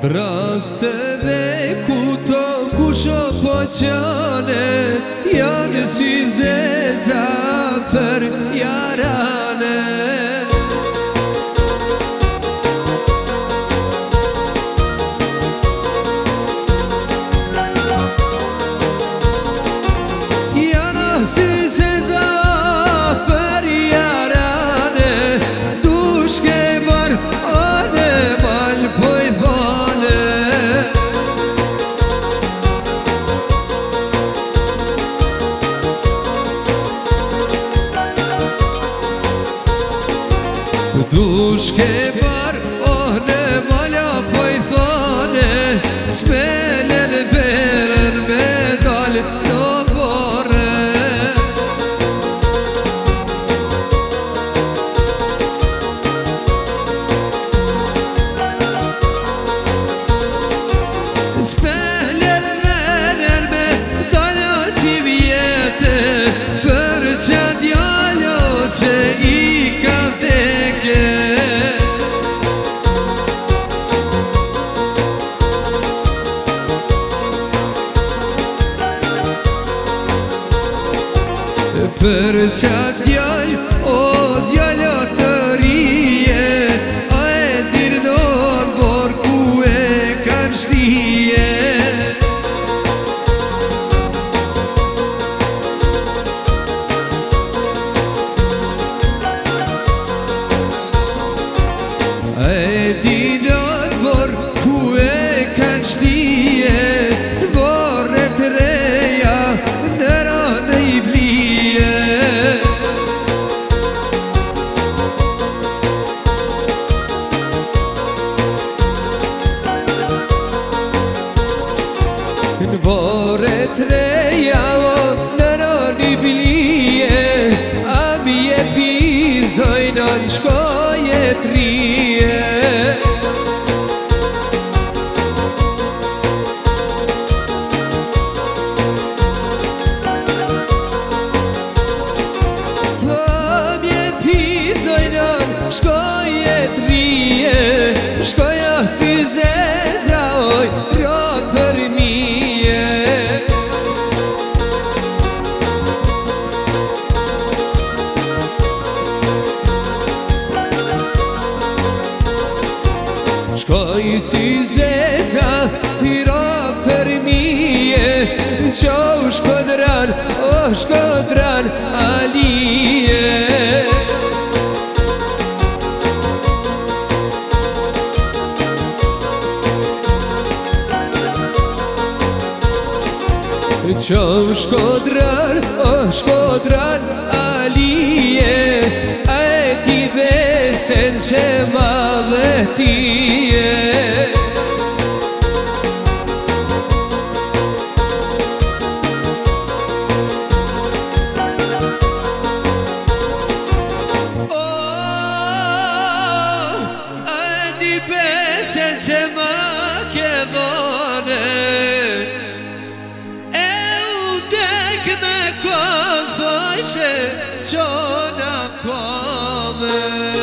Rasteve ku to kusho po qane, janë si zeza për jarane. Janë si zeza për jarane, dushke marë ane malë poj dhane. Dushke marë ane malë poj dhane, s'melen verën me dalë në bore. S'melen verën me dalë si vjetë, për që djallo që i ka vdekje. Për qatë djall, o djalla të rije, a e dirë nërë vor ku e kanë shtije. A e dirë nërë vor ku e kanë shtije, vorë të reja në ranë i blije. Në vore të reja o në rani blije, a mi e pizojnë në shkoje të rije. A mi e pizojnë në shkoje të rije, shkoja si zeza oj rënë për mije. Shkoj si zeza tira për mije, qo shkodran, o shkodran alije. Qo shkodran, o shkodran alije, a e ti besen që ma vëtije. O, a e ti besen që ma ke dhone, me këndhojshë qona kome.